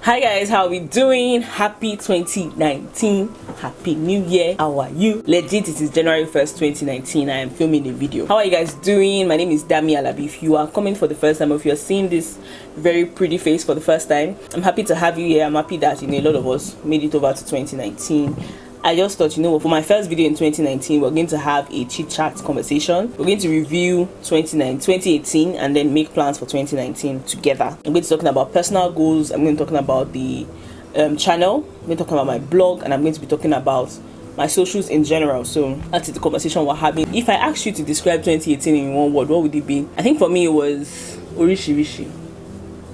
Hi guys, how are we doing? Happy 2019, happy new year. How are you? Legit, it is January 1st 2019. I am filming a video. How are you guys doing? My name is Damie Alabi. If you are coming for the first time, or if you're seeing this very pretty face for the first time, I'm happy to have you here. I'm happy that a lot of us made it over to 2019. I just thought, for my first video in 2019, we're going to have a chit chat conversation. We're going to review 2018 and then make plans for 2019 together. I'm going to be talking about personal goals. I'm going to be talking about the channel. I'm going to be talking about my blog, and I'm going to be talking about my socials in general. So that's the conversation we're having. If I asked you to describe 2018 in one word, what would it be? I think for me it was orishirishi.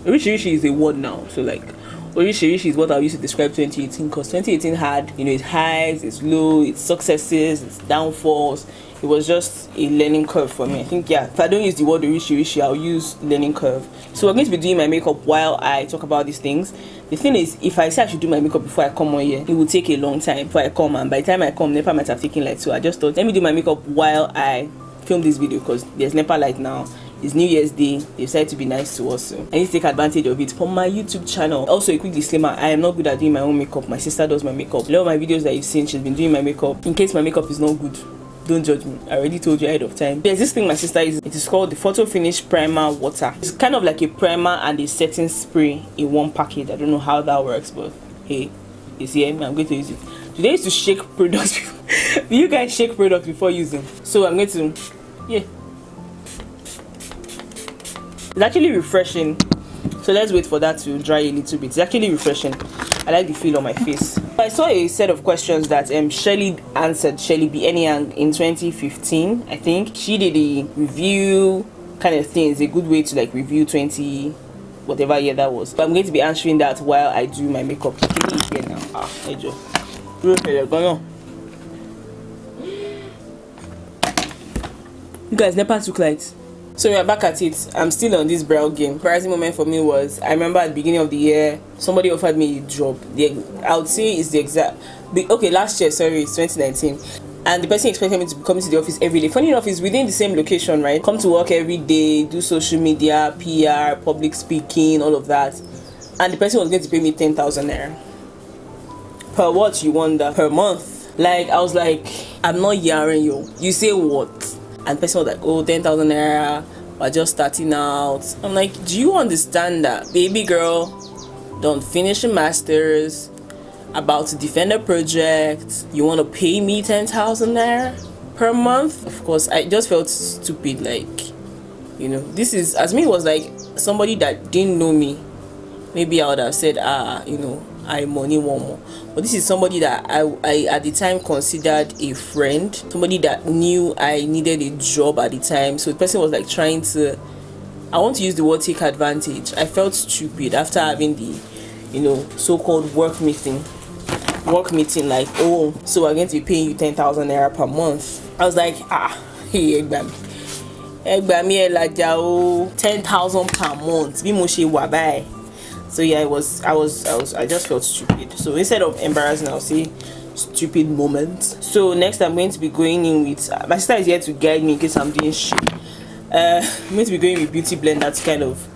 Orishirishi is a word now, so like orishirishi is what I used to describe 2018, because 2018 had its highs, its lows, its successes, its downfalls. It was just a learning curve for me. I think, yeah, if I don't use the word orishirishi, I'll use learning curve. So we're going to be doing my makeup while I talk about these things. The thing is, if I say I should do my makeup before I come on here, it will take a long time before I come, and by the time I come, Nepa might have taken light. So I just thought, let me do my makeup while I film this video, because there's Nepa light now. It's New Year's Day. They decided to be nice to us, so I need to take advantage of it for my YouTube channel. Also, a quick disclaimer: I am not good at doing my own makeup. My sister does my makeup. A lot of my videos that you've seen, she's been doing my makeup. In case my makeup is not good, don't judge me. I already told you ahead of time. There's this thing my sister uses. It is called the Photo Finish Primer Water. It's kind of like a primer and a setting spray in one package. I don't know how that works, but hey, it's here. I'm going to use it. Do they used to shake products before? Do you guys shake products before using? So I'm going to, yeah. It's actually refreshing, so let's wait for that to dry a little bit. It's actually refreshing. I like the feel on my face. I saw a set of questions that Shelly answered, Shelly B. Anyang, in 2015. I think she did a review kind of thing. It's a good way to like review 20 whatever year that was. But I'm going to be answering that while I do my makeup. Here now. You guys, Nepa took light. So we are back at it. I'm still on this brow game. Embarrassing moment for me was, I remember at the beginning of the year, somebody offered me a job. I would say it's the exact, okay, last year, sorry, it's 2019. And the person expected me to be coming to the office every day. Funny enough, it's within the same location, right? Come to work every day, do social media, PR, public speaking, all of that. And the person was going to pay me 10,000 naira. Per what, you wonder? Per month. Like, I was like, I'm not hearing you. You say what? And the person was like, oh, 10,000 naira, we're just starting out. I'm like, do you understand that, baby girl, don't finish a master's, about to defend a project, you want to pay me 10,000 naira per month? Of course, I just felt stupid. Like, this is, as me, it was like somebody that didn't know me. Maybe I would have said, I money one more. But this is somebody that I at the time considered a friend, somebody that knew I needed a job at the time. So the person was like trying to, I want to use the word take advantage. I felt stupid after having the so-called work meeting, like, oh, so we're going to be paying you 10,000 naira per month. I was like, hey, egbami 10,000 per month, bi mo se wa bayi. So yeah, I just felt stupid. So instead of embarrassing, I'll say stupid moments. So next I'm going to be going in with, my sister is here to guide me in case I'm doing shit. I'm going to be going with beauty blender to kind of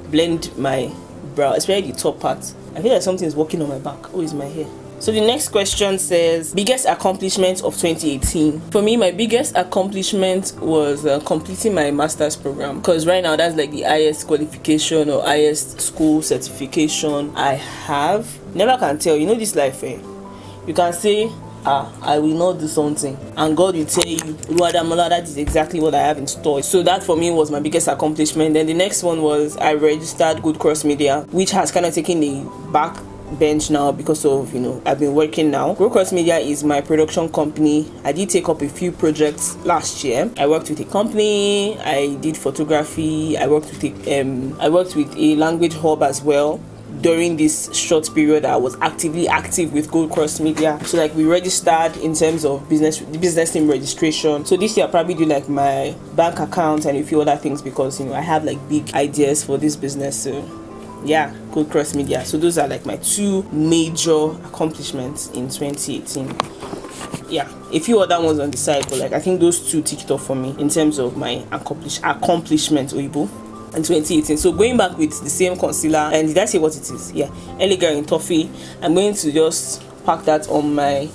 blend my brow, especially the top part. I feel like something's walking on my back. Oh, it's my hair. So the next question says, biggest accomplishment of 2018. For me, my biggest accomplishment was completing my master's program, because right now that's like the highest qualification or highest school certification I have. Never can tell, this life, you can say, I will not do something, and God will tell you, that is exactly what I have in store. So that for me was my biggest accomplishment. Then the next one was, I registered Good Cross Media, which has kind of taken a back bench now because of I've been working now. Good Cross Media is my production company. I did take up a few projects last year. I worked with a company, I did photography, I worked with a language hub as well. During this short period, I was actively active with Gold Cross Media. So like we registered in terms of business name registration. So this year I'll probably do like my bank account and a few other things, because I have like big ideas for this business. So yeah, Gold Cross Media. So those are like my two major accomplishments in 2018. Yeah, a few other ones on the side, but like I think those two ticked off for me in terms of my accomplishment. Oyibo. in 2018. So going back with the same concealer, and did I say what it is? Yeah, Early Girl in Toffee. I'm going to just pack that on my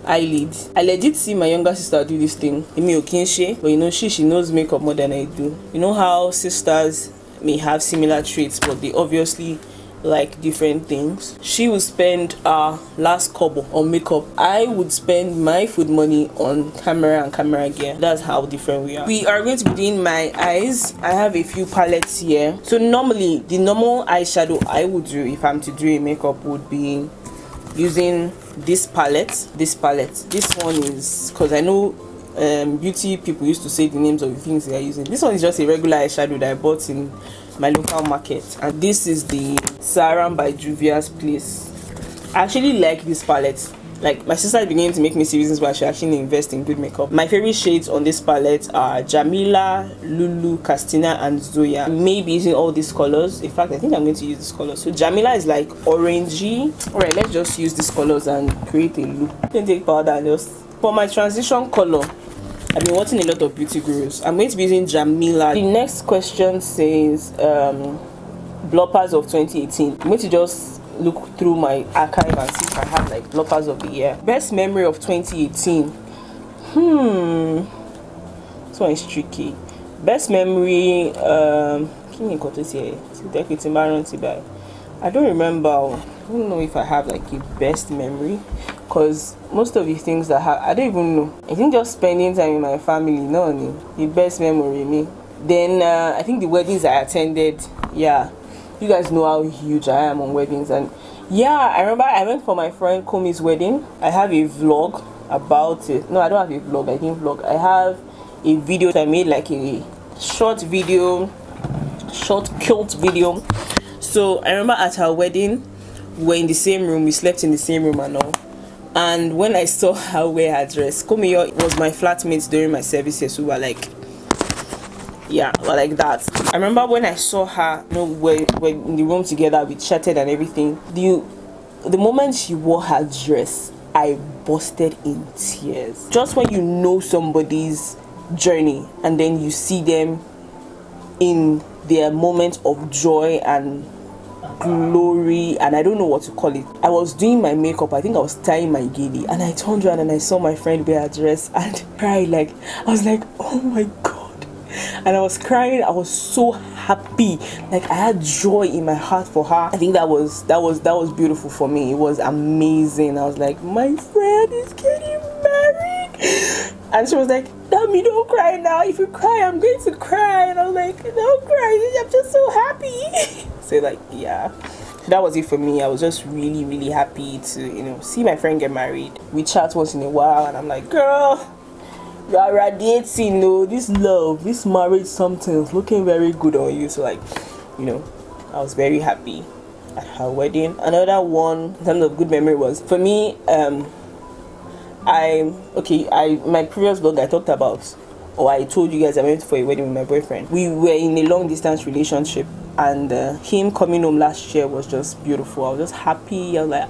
eyelid. I legit see my younger sister do this thing, Emi Okinshe, but you know, she knows makeup more than I do. You know how sisters may have similar traits, but they obviously like different things. She would spend last kobo on makeup. I would spend my food money on camera and camera gear. That's how different we are. We are going to be doing my eyes. I have a few palettes here. So normally the normal eyeshadow I would do if I'm to do a makeup would be using this palette. This one is, because I know beauty people used to say the names of the things they are using. This one is just a regular eyeshadow that I bought in my local market, and this is the Saran by Juvia's Place. I actually like this palette. Like, my sister is beginning to make me see reasons why I should actually invest in good makeup. My favorite shades on this palette are Jamila, Lulu, Castina, and Zoya. I may be using all these colors. In fact, I think I'm going to use this color. So Jamila is like orangey. Alright, let's just use these colors and create a look. Then take powder and just, for my transition color, I've been watching a lot of beauty gurus. I'm going to be using Jamila. The next question says bloppers of 2018. I'm going to just look through my archive and see if I have like bloppers of the year. Best memory of 2018. This one is tricky. Best memory, I don't remember. I don't know if I have like a best memory, because most of the things that I don't even know. I think just spending time with my family, no, the best memory me. Then I think the weddings I attended, yeah, you guys know how huge I am on weddings. And yeah, I remember I went for my friend Komi's wedding. I have a vlog about it. No, I don't have a vlog. I didn't vlog. I have a video that I made, like a short cult video. So I remember at her wedding, we were in the same room, we slept in the same room and all. And when I saw her wear her dress, Komiyo was my flatmate during my services, who were like, yeah, like that. I remember when I saw her, you know, we're in the room together, we chatted and everything. The moment she wore her dress, I busted in tears. Just when you know somebody's journey and then you see them in their moment of joy and glory, and I don't know what to call it. I was doing my makeup, I think I was tying my gele, and I turned around and I saw my friend wear a dress and cried. Like, I was like, oh my god, and I was crying. I was so happy, like I had joy in my heart for her. I think that was beautiful for me. It was amazing. I was like, my friend is getting married, and she was like, Damie, don't cry now. If you cry, I'm going to cry. And I was like, don't cry, I'm just so happy. So like, yeah, that was it for me. I was just really happy to, you know, see my friend get married. We chat once in a while and I'm like, girl, you are radiating, you know, this love, this marriage, something's looking very good on you. So like, you know, I was very happy at her wedding. Another one in terms of good memory was, for me, my previous vlog I talked about, or I told you guys I went for a wedding with my boyfriend. We were in a long distance relationship, and him coming home last year was just beautiful. I was just happy. I was like,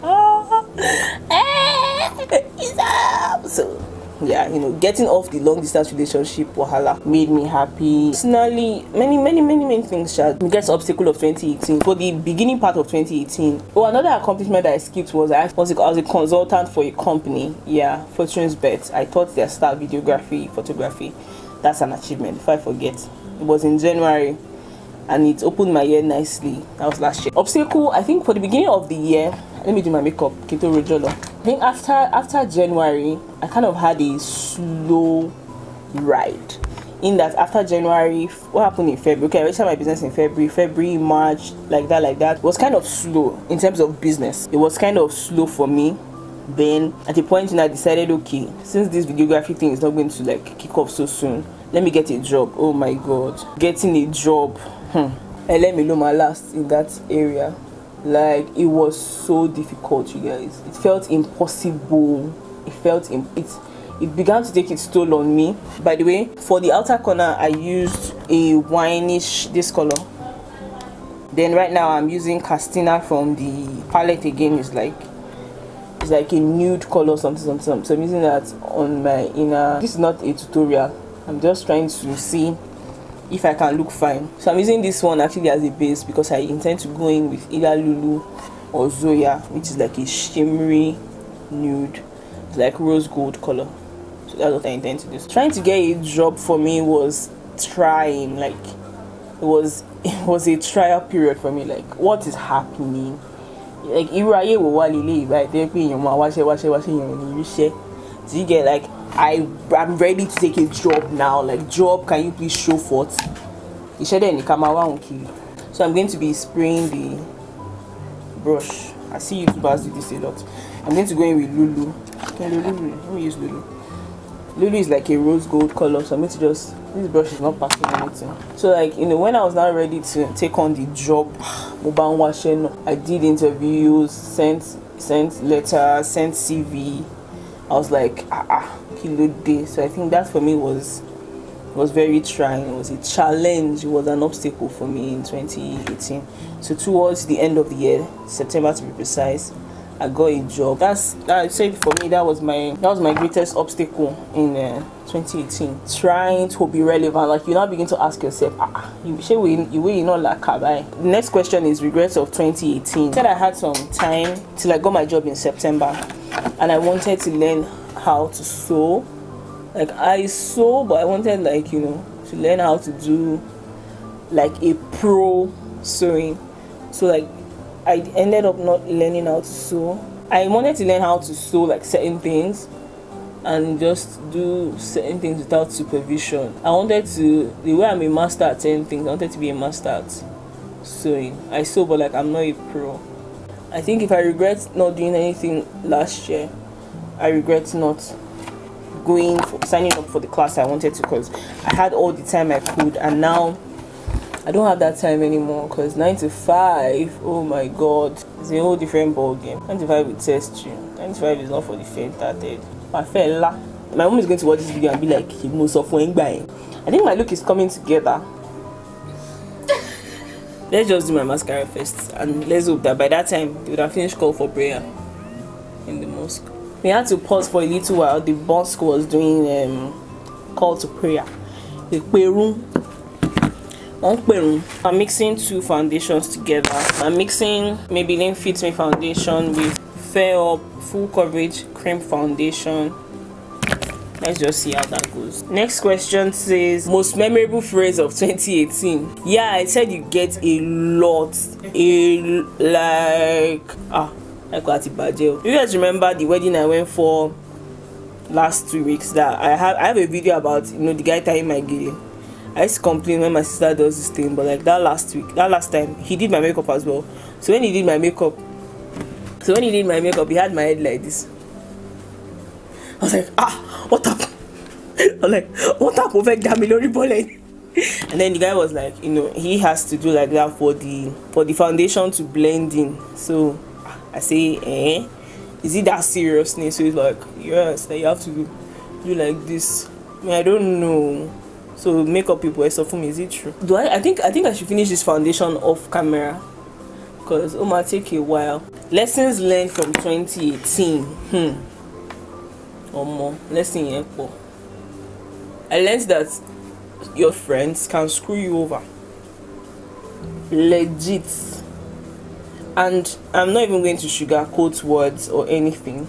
he's up. So yeah, you know, getting off the long distance relationship wahala made me happy. Personally, many things shall get obstacle of 2018. For the beginning part of 2018, another accomplishment that I skipped was I was a consultant for a company, yeah, Fortune's Bet. I taught their staff videography, photography. That's an achievement. If I forget, it was in January, and it opened my year nicely. That was last year. Obstacle, I think for the beginning of the year, let me do my makeup. Kito Rojolo. I think after January, I kind of had a slow ride. In that after January, what happened in February? Okay, I registered my business in February, March, like that. It was kind of slow in terms of business. It was kind of slow for me. Then at a point, I decided, okay, since this videography thing is not going to like kick off so soon, let me get a job. Oh my god, getting a job. And let me know my last in that area. Like, it was so difficult, you guys. It felt impossible. It began to take its toll on me. By the way, for the outer corner, I used a wineish, this color. Then right now I'm using Castina from the palette again. It's like a nude color, something. So I'm using that on my inner. This is not a tutorial. I'm just trying to see if I can look fine. So I'm using this one actually as a base because I intend to go in with either Lulu or Zoya, which is like a shimmery nude. It's like rose gold color. So that's what I intend to do. Trying to get a job for me was trying, like it was a trial period for me. Like, what is happening? Like, do you get, like, I'm ready to take a job now. Like, job, can you please show forth? So I'm going to be spraying the brush. I see YouTubers do this a lot. I'm going to go in with Lulu. Okay, Lulu, let me use Lulu. Lulu is like a rose gold color, so I'm going to just, this brush is not packing anything. So, like, you know, when I was not ready to take on the job, I did interviews, sent letters, sent CV. I was like, kilo day. So I think that for me was very trying. It was a challenge. It was an obstacle for me in 2018. So towards the end of the year, September to be precise, I got a job. I said for me that was my greatest obstacle in 2018. Trying to be relevant. Like, you now begin to ask yourself, you not like the next question is regrets of 2018. I said I had some time till I got my job in September, and I wanted to learn how to sew. Like, I sew, but I wanted, like, you know, to learn how to do like a pro sewing. So, like, I ended up not learning how to sew. I wanted to learn how to sew like certain things and just do certain things without supervision. I wanted to, the way I'm a master at certain things, I wanted to be a master at sewing. I sew, but like, I'm not a pro. I think if I regret not doing anything last year, I regret not signing up for the class I wanted to, because I had all the time I could, and now I don't have that time anymore, because 9 to 5, oh my god, it's a whole different ball game. 9 to 5 will test you. 9 to 5 is not for the faint-hearted. My mom is going to watch this video and be like, I think my look is coming together. Let's just do my mascara first, and let's hope that by that time they would have finished call for prayer in the mosque. We had to pause for a little while. The mosque was doing call to prayer. I'm mixing two foundations together. I'm mixing Maybelline Fit Me foundation with Fair Up full coverage cream foundation. Let's just see how that goes. Next question says, most memorable phrase of 2018. Yeah, I said you get a lot. You guys remember the wedding I went for last 2 weeks? That I have a video about, you know, the guy tying my gele. I used to complain when my sister does this thing, but like that last time, he did my makeup as well. So when he did my makeup, he had my head like this. I was like, what up? I'm like, what up? And then the guy was like, you know, he has to do like that for the foundation to blend in. So I say, is it that seriousness? So he's like, yes, that you have to do like this. I mean, I don't know. So makeup people, for me, is it true? I think I should finish this foundation off camera, because it might take a while. Lessons learned from 2018. Or more. Lesson here. I learned that your friends can screw you over. Legit. And I'm not even going to sugarcoat words or anything.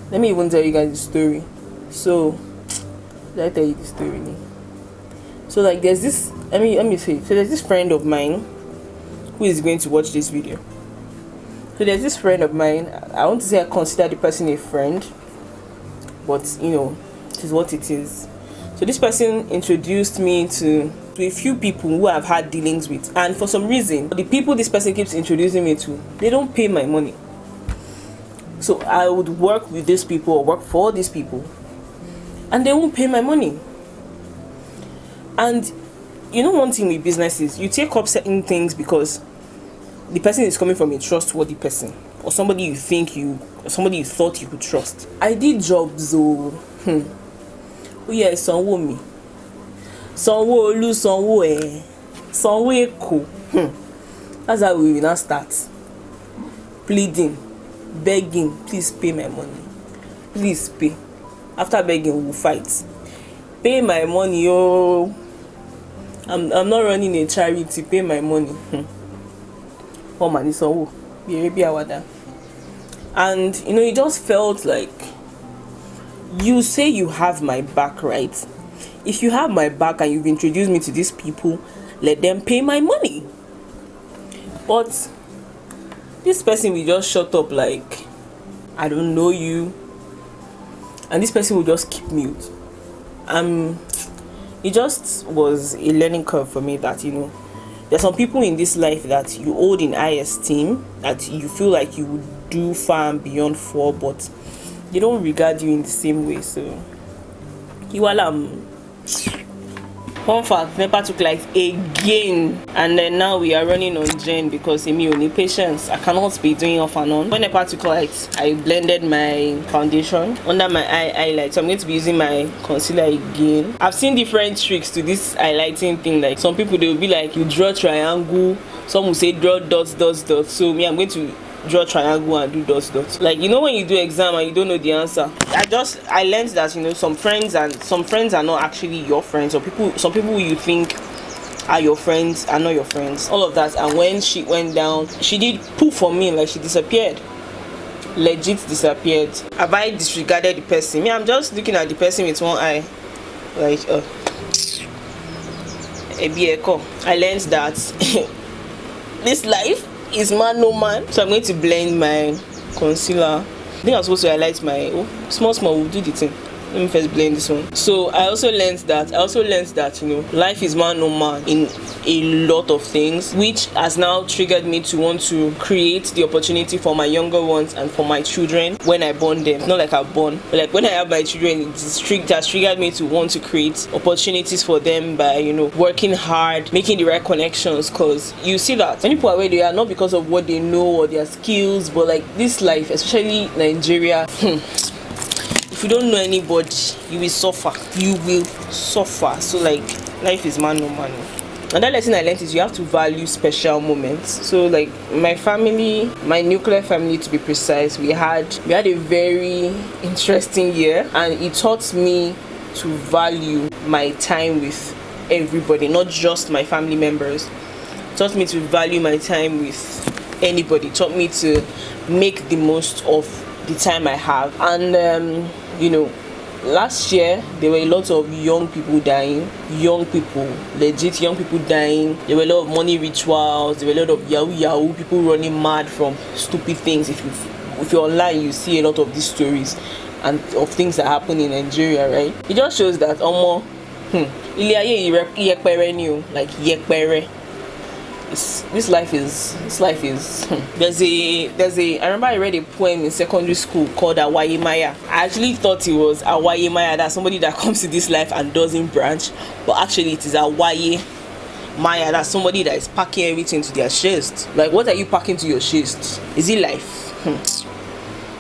Let me even tell you guys the story. So, did I tell you the story? So, like, there's this, let me say, so there's this friend of mine who is going to watch this video. So there's this friend of mine, I want to say I consider the person a friend, but you know, it is what it is. So this person introduced me to a few people who I've had dealings with, and for some reason, the people this person keeps introducing me to, they don't pay my money. So I would work with these people or work for these people, and they won't pay my money. And you know, one thing with business is you take up certain things because the person is coming from a trustworthy person, or somebody you thought you could trust. I did jobs though. Oh yeah, sanwo mi, sanwo olu, sanwo sanwo eko. That's how we will now start pleading, begging, please pay my money, please pay. After begging, we'll fight. Pay my money, oh. I'm not running a charity. Pay my money. Oh man, it's all baby awada. And you know, it just felt like, you say you have my back, right? If you have my back and you've introduced me to these people, let them pay my money. But this person will just shut up like, I don't know you, and this person will just keep mute. It just was a learning curve for me that, you know, there's some people in this life that you hold in high esteem, that you feel like you would do far and beyond for, but they don't regard you in the same way. So you all one fact, Nepa took light again, and then now we are running on Jen because me only patience. I cannot be doing off and on. When Nepa took light, I blended my foundation under my highlight, so I'm going to be using my concealer again. I've seen different tricks to this highlighting thing. Like some people, they will be like, you draw triangle, some will say draw dots. So me, I'm going to draw triangle and do dots. Like, you know, when you do exam and you don't know the answer, I learned that, you know, some friends are not actually your friends, or some people you think are your friends are not your friends, all of that. And when she went down, she did poof for me, like she disappeared, legit disappeared. Have I disregarded the person? Me, I'm just looking at the person with one eye, like I learned that this life is man no man. So I'm going to blend my concealer. I think I'm supposed to highlight my small we'll do the thing. Let me first blend this one. So I also learned that you know, life is man no man in a lot of things, which has now triggered me to want to create the opportunity for my younger ones and for my children when I born them. Not like I've born, but like when I have my children, it has triggered me to want to create opportunities for them by, you know, working hard, making the right connections. Because you see that many people are where they are not because of what they know or their skills, but like this life, especially Nigeria, if you don't know anybody, you will suffer. So like, life is man no man. Another lesson I learned is you have to value special moments. So like my family, my nuclear family to be precise, we had a very interesting year, and it taught me to value my time with everybody, not just my family members. It taught me to value my time with anybody. It taught me to make the most of the time I have. And you know, last year there were a lot of young people dying, legit young people dying. There were a lot of money rituals, there were a lot of yahoo people running mad from stupid things. If you're online, you see a lot of these stories and of things that happen in Nigeria, right? It just shows that this life is there's a I remember I read a poem in secondary school called Awaye Maya. I actually thought it was Awaye Maya, that's somebody that comes to this life and doesn't branch, but actually it is Awaye Maya, that's somebody that is packing everything to their chest. Like, what are you packing to your chest? Is it life?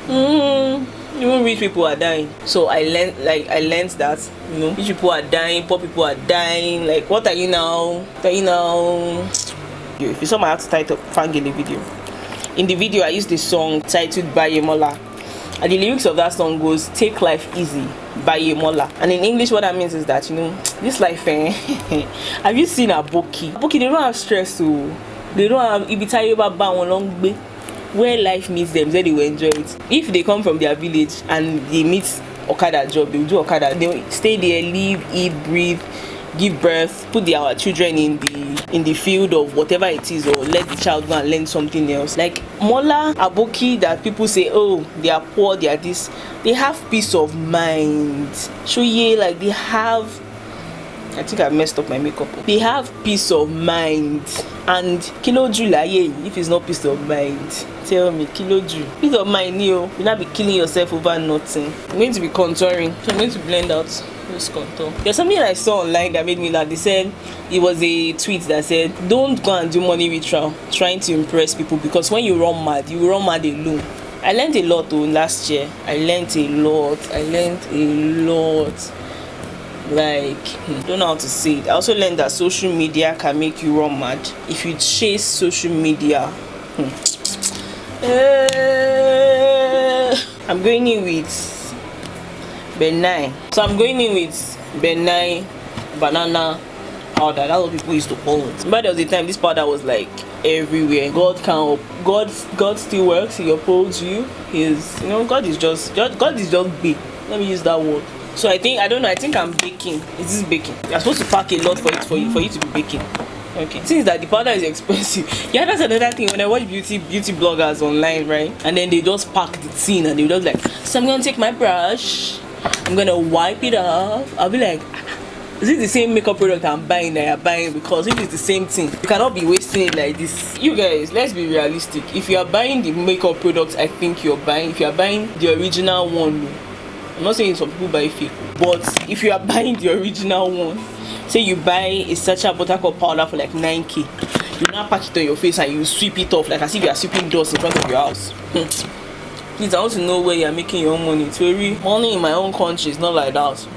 Even rich people are dying. So I learned that, you know, rich people are dying, poor people are dying. Like, what are you now? If you saw my how to title Fangele video, in the video I used the song titled Bayemola, and the lyrics of that song goes, take life easy, Bayemola. And in English what that means is that, you know, this life have you seen Aboki? Aboki, they don't have stress, so they don't have ibitayeba ba long way. Where life meets them, then they will enjoy it. If they come from their village and they meet Okada job, they will do Okada. They will stay there, live, eat, breathe, give birth, put our children in the field of whatever it is, or let the child go and learn something else. Like Mola, Aboki, that people say, oh, they are poor, they are this, they have peace of mind. So yeah, like they have, I think I messed up my makeup. They have peace of mind. And Kiloju laye, if it's not peace of mind, tell me, Kiloju. Peace of mind, you'll not be killing yourself over nothing. I'm going to be contouring, so I'm going to blend out this contour. There's something I saw online that made me laugh. They said, it was a tweet that said, don't go and do money ritual trying to impress people, because when you run mad, you run mad alone. I learned a lot though last year. I learned a lot. Like, don't know how to say it. I also learned that social media can make you run mad if you chase social media. I'm going in with benign. So I'm going in with benign banana powder. That's what people used to call it. But there was a time this powder was like everywhere. God still works. He upholds you. God is just big. Let me use that word. So I think I'm baking. Is this baking? You're supposed to pack a lot for you to be baking. Okay, since that the powder is expensive. Yeah, that's another thing. When I watch beauty bloggers online, right, and then they just pack the tin and they just like, so I'm gonna take my brush, I'm gonna wipe it off. I'll be like, is it the same makeup product I'm buying that you're buying? Because if it's the same thing, you cannot be wasting it like this. You guys, let's be realistic. If you are buying the makeup products if you are buying the original one, I'm not saying some people buy fake, but if you are buying the original one, say you buy a sachet buttercup powder for like 9k, you now pack it on your face and you sweep it off like as if you are sweeping dust in front of your house. Please, I want to know where you're making your own money. It's very money in my own country is not like that.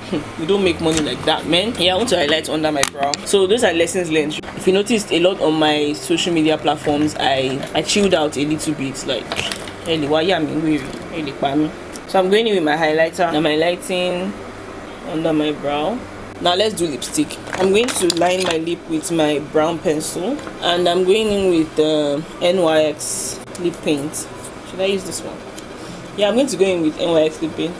We don't make money like that, man. Yeah, I want to highlight under my brow. So those are lessons learned. If you noticed, a lot on my social media platforms, I chilled out a little bit. Like, so I'm going in with my highlighter. I'm highlighting under my brow. Now let's do lipstick. I'm going to line my lip with my brown pencil, and I'm going in with the NYX lip paint. Should I use this one? Yeah, I'm going to go in with NYX lip paint.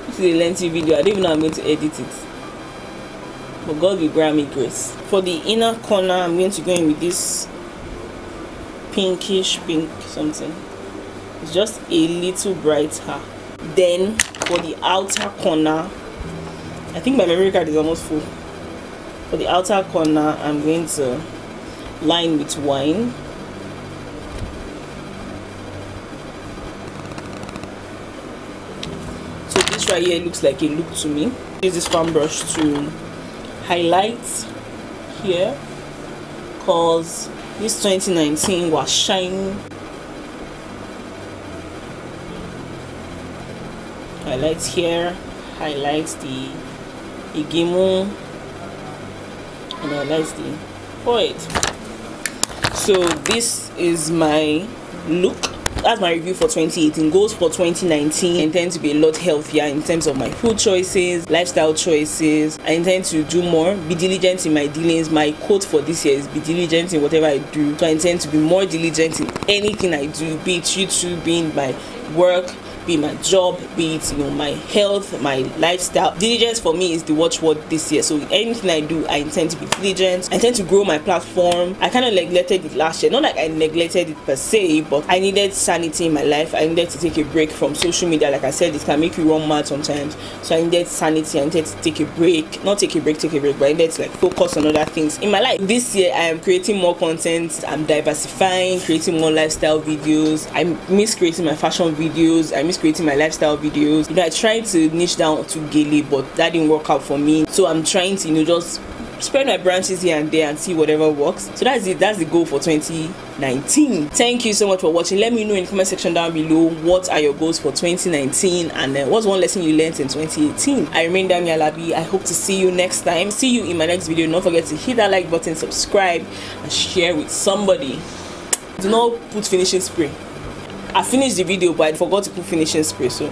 This is a lengthy video. I don't even know how I'm going to edit it, but God will grant me grace. For the inner corner, I'm going to go in with this pinkish pink something. It's just a little brighter. Then for the outer corner, I think my memory card is almost full. For the outer corner, I'm going to line with wine. So this right here looks like a look to me. Use this fan brush to highlight here, cause this 2019 was shining. Highlight here, highlight the igimu, and highlight the forehead. So this is my look. That's my review for 2018. Goals for 2019. I intend to be a lot healthier in terms of my food choices, lifestyle choices. I intend to do more, be diligent in my dealings. My quote for this year is be diligent in whatever I do. So I intend to be more diligent in anything I do, be it YouTube, being my work, be my job, be it my health, my lifestyle. Diligence for me is the watchword this year. So anything I do, I intend to be diligent. I intend to grow my platform. I kind of neglected it last year. Not like I neglected it per se, but I needed sanity in my life. I needed to take a break from social media. Like I said, it can make you run mad sometimes. So I needed sanity. I needed to take a break. Not take a break, but I needed to like focus on other things in my life. This year I am creating more content. I'm diversifying, creating more lifestyle videos. I miss creating my fashion videos. I miss creating my lifestyle videos. I tried to niche down to gele, but that didn't work out for me. So I'm trying to just spread my branches here and there and see whatever works. So that's it. That's the goal for 2019. Thank you so much for watching. Let me know in the comment section down below what are your goals for 2019 and what's one lesson you learned in 2018. I remain Damie Alabi. I hope to see you next time. See you in my next video. Don't forget to hit that like button, subscribe, and share with somebody. Do not put finishing spray. I finished the video, but I forgot to put finishing spray, so